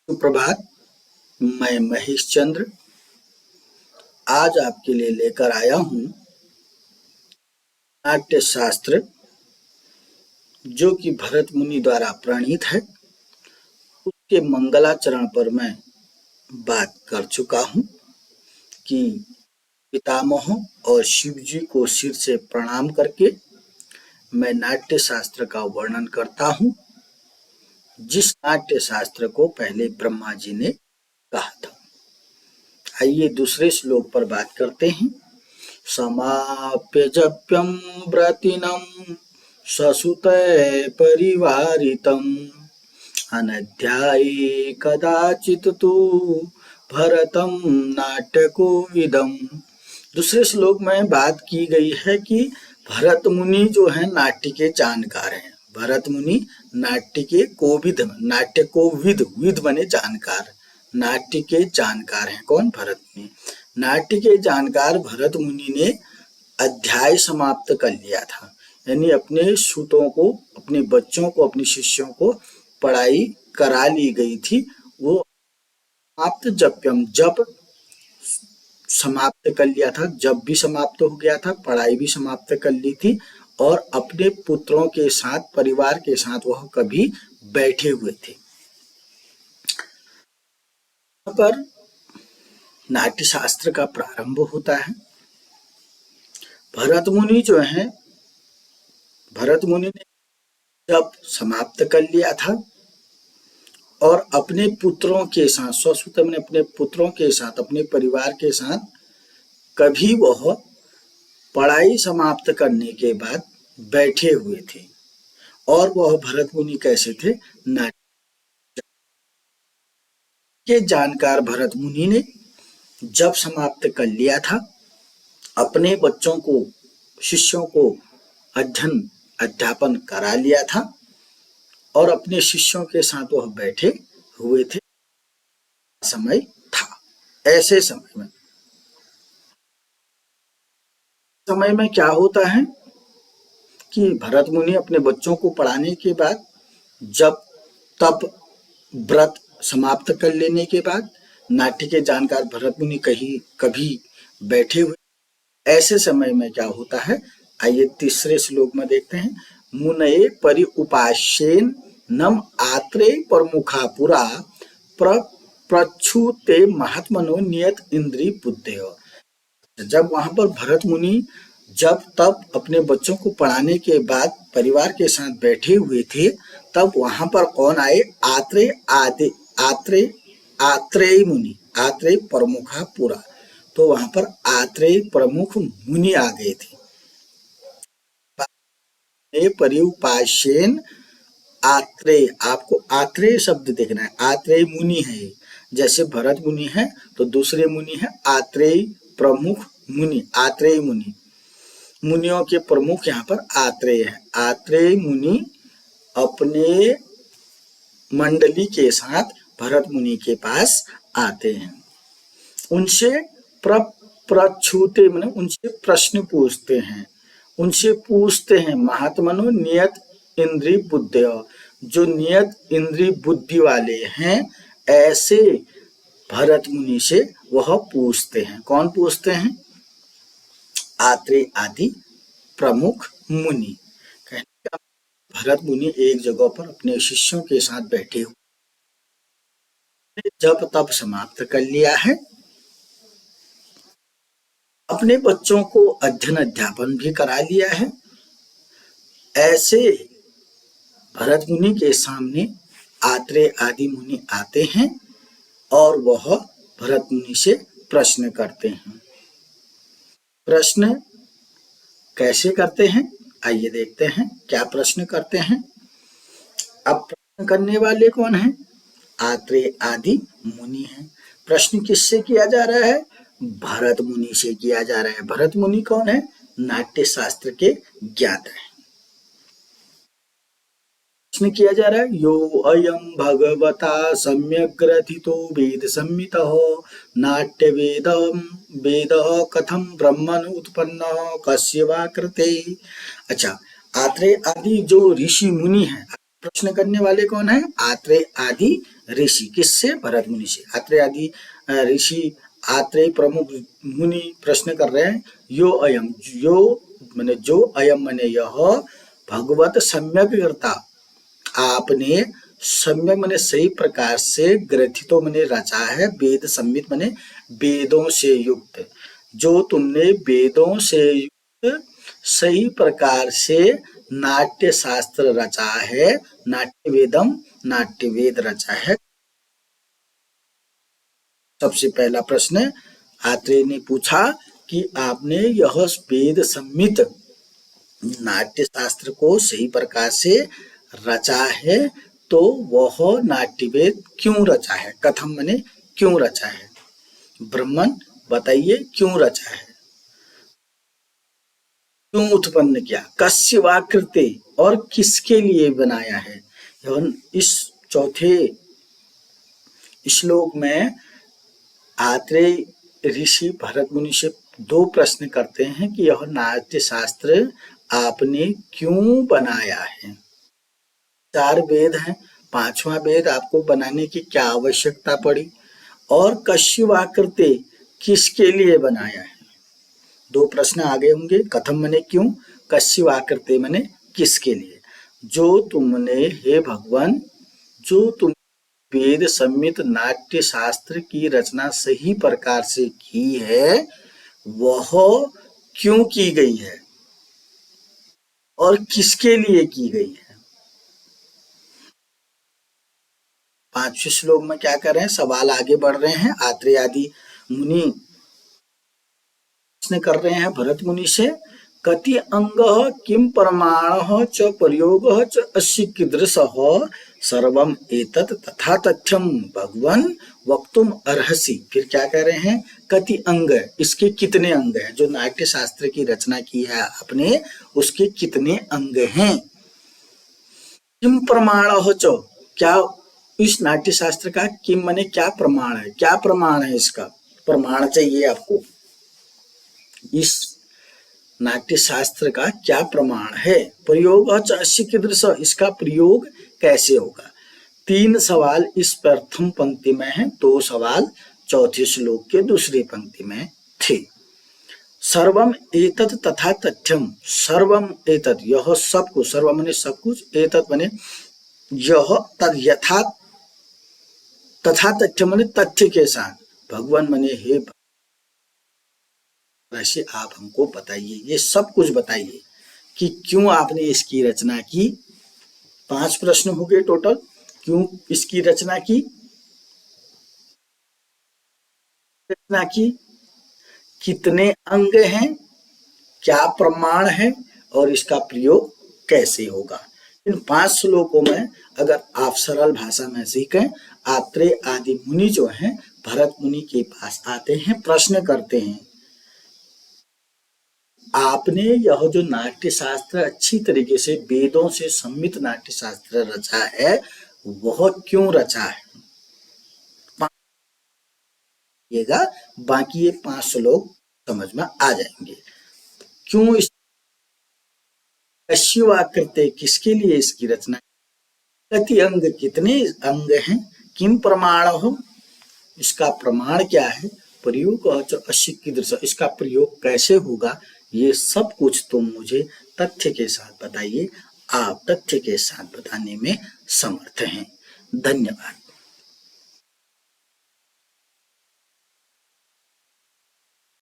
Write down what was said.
सुप्रभात। मैं महेश चंद्र आज आपके लिए लेकर आया हूँ नाट्य शास्त्र, जो कि भरत मुनि द्वारा प्रणीत है। उसके मंगलाचरण पर मैं बात कर चुका हूँ कि पितामह और शिव जी को सिर से प्रणाम करके मैं नाट्य शास्त्र का वर्णन करता हूँ, जिस नाट्य शास्त्र को पहले ब्रह्मा जी ने कहा था। आइए दूसरे श्लोक पर बात करते हैं। समाप्य जप्यं व्रतिनं ससुतै परिवारितम् अनध्याये कदाचित् तु भरतं नाट्यकोविदम्। दूसरे श्लोक में बात की गई है कि भरत मुनि जो है नाट्य के जानकार हैं। भरत मुनि नाट्य के कोविद, नाट्य को विद बने जानकार, नाट्य के जानकार हैं। कौन? भरत मुनि। नाट्य के जानकार भरत मुनि ने अध्याय समाप्त कर लिया था, यानी अपने सूतों को, अपने बच्चों को, अपने शिष्यों को पढ़ाई करा ली गई थी। वो समाप्त जप्यम, जप समाप्त कर लिया था, जब भी समाप्त हो गया था, पढ़ाई भी समाप्त कर ली थी और अपने पुत्रों के साथ, परिवार के साथ वह कभी बैठे हुए थे। यहाँ पर नाट्य शास्त्र का प्रारंभ होता है। भरत मुनि जो हैं, भरत मुनि ने जब समाप्त कर लिया था और अपने पुत्रों के साथ, स्वसुत में अपने पुत्रों के साथ, अपने परिवार के साथ कभी वह पढ़ाई समाप्त करने के बाद बैठे हुए थे। और वह भरत मुनि कैसे थे? नाट्य के जानकार भरत मुनि ने जब समाप्त कर लिया था, अपने बच्चों को, शिष्यों को अध्ययन अध्यापन करा लिया था और अपने शिष्यों के साथ वह बैठे हुए थे। समय था, ऐसे समय में क्या होता है कि भरत मुनि अपने बच्चों को पढ़ाने के बाद, जब तब व्रत समाप्त कर लेने के बाद नाट्य के जानकार भरत मुनि कभी बैठे हुए, ऐसे समय में क्या होता है? आइए तीसरे श्लोक में देखते हैं। मुनये परि उपास्येन नम आत्रे प्रमुखा पुरा प्रच्छुते महात्मनो नियत इंद्रिय बुद्धेय। जब वहां पर भरत मुनि जब तब अपने बच्चों को पढ़ाने के बाद परिवार के साथ बैठे हुए थे, तब वहां पर कौन आए? आत्रेय मुनि, आत्रेय प्रमुखा पुरा। तो वहां पर आत्रेय प्रमुख मुनि आ गए थे। परिउपास्येन आत्रेय, आपको आत्रेय शब्द देखना है। आत्रेय मुनि है, जैसे भरत मुनि है तो दूसरे मुनि है आत्रेय प्रमुख मुनि, आत्रेय मुनि। मुनियों के प्रमुख यहाँ पर आत्रेय है। आत्रेय मुनि अपने मंडली के साथ भरत मुनि के पास आते हैं। उनसे प्रच्छुते माने उनसे प्रश्न पूछते हैं, उनसे पूछते हैं। महात्मनो नियत इंद्रिय बुद्धेय, जो नियत इंद्रिय बुद्धि वाले हैं, ऐसे भरत मुनि से वह पूछते हैं। कौन पूछते हैं? आत्रेय आदि प्रमुख मुनि। कहने का भरत मुनि एक जगह पर अपने शिष्यों के साथ बैठे हुए, जब तब समाप्त कर लिया है, अपने बच्चों को अध्ययन अध्यापन भी करा लिया है। ऐसे भरत मुनि के सामने आत्रेय आदि मुनि आते हैं और वह भरत मुनि से प्रश्न करते हैं। प्रश्न कैसे करते हैं? आइए देखते हैं क्या प्रश्न करते हैं। अब प्रश्न करने वाले कौन हैं? आत्रेय आदि मुनि हैं। प्रश्न किससे किया जा रहा है? भरत मुनि से किया जा रहा है। भरत मुनि कौन है? नाट्य शास्त्र के ज्ञाता है। प्रश्न किया जा रहा है, यो अयम भगवता सम्यक ग्रथितो वेद संहितः नाट्य वेद कथम ब्रह्मण उत्पन्न कस्य वा कृते। अच्छा, आत्रेय आदि जो ऋषि मुनि हैं, प्रश्न करने वाले कौन है? आत्रेय आदि ऋषि, किससे? भरत मुनि से। आत्रेय आदि ऋषि, आत्रेय प्रमुख मुनि प्रश्न कर रहे हैं, यो अयम, यो माने जो, अयम माने यह, भगवत सम्यग्रता, आपने सम्यक माने सही प्रकार से, ग्रथितो माने रचा है, वेद संमित माने वेदों से युक्त, जो तुमने वेदों से युक्त सही प्रकार से नाट्य शास्त्र रचा है, नाट्य वेदम, नाट्य वेद रचा है। सबसे पहला प्रश्न आत्रेय ने पूछा कि आपने यह वेद संमित नाट्य शास्त्र को सही प्रकार से रचा है, तो वह नाट्य वेद क्यों रचा है? कथम माने क्यों रचा है? ब्राह्मण बताइए क्यों रचा है, क्यों उत्पन्न किया? कस्य वा कृते, और किसके लिए बनाया है? इस चौथे श्लोक में आत्रेय ऋषि भरत मुनि से दो प्रश्न करते हैं कि यह नाट्य शास्त्र आपने क्यों बनाया है। 4 वेद हैं, 5वां वेद आपको बनाने की क्या आवश्यकता पड़ी, और कस्यवाकृते, किसके लिए बनाया है? 2 प्रश्न आगे होंगे। कथम मने क्यों, कस्यवाकृते मने किसके लिए। जो तुमने, हे भगवान, जो तुम वेद संमित नाट्य शास्त्र की रचना सही प्रकार से की है, वह क्यों की गई है और किसके लिए की गई है। 5वें श्लोक में क्या कर रहे हैं, सवाल आगे बढ़ रहे हैं। आत्रेय आदि मुनि प्रश्न कर रहे हैं भरत मुनि से, कति अंग किम प्रमाण च प्रयोग च अस्य कीदृशः सर्वम एतत् तथा तथ्यम भगवन् वक्तुम अर्हसि। फिर क्या कह रहे हैं, कति अंग, इसके कितने अंग हैं? जो नाट्य शास्त्र की रचना की है आपने, उसके कितने अंग हैं? किम प्रमाण च, क्या इस नाट्य शास्त्र का किम माने क्या प्रमाण है, क्या प्रमाण है, इसका प्रमाण चाहिए आपको। इस नाट्य शास्त्र का क्या प्रमाण है। प्रयोग अस्य कीदृश, इसका प्रयोग कैसे होगा। 3 सवाल इस प्रथम पंक्ति में है, 2 सवाल चौथे श्लोक के दूसरी पंक्ति में थे। सर्वम एतत् तथा तथ्यम, सर्वम एतत्, यह सब कुछ, सर्व माने सब कुछ, एतत् माने यह, तद यथा, तथा तथ्य माने तथ्य के साथ, भगवान माने हे, वैसे आप हमको बताइए, ये सब कुछ बताइए कि क्यों आपने इसकी रचना की। 5 प्रश्न हो गए टोटल, क्यों इसकी रचना की, कितने अंग हैं, क्या प्रमाण है, और इसका प्रयोग कैसे होगा। इन 5 श्लोकों में अगर आप सरल भाषा में सीखें, आत्रेय आदि मुनि जो हैं भरत मुनि के पास आते हैं, प्रश्न करते हैं, आपने यह जो नाट्य शास्त्र अच्छी तरीके से वेदों से सम्मित नाट्य शास्त्र रचा है, वह क्यों रचा है। बाकी ये 5 श्लोक समझ में आ जाएंगे। क्यों इस कस्यवाकृते, किसके लिए इसकी रचना, कति अंग, कितने अंग हैं, किम प्रमाण हो, इसका प्रमाण क्या है, प्रयोग अस्य कीदृश, इसका प्रयोग कैसे होगा। ये सब कुछ तुम मुझे तथ्य के साथ बताइए। आप तथ्य के साथ बताने में समर्थ हैं। धन्यवाद।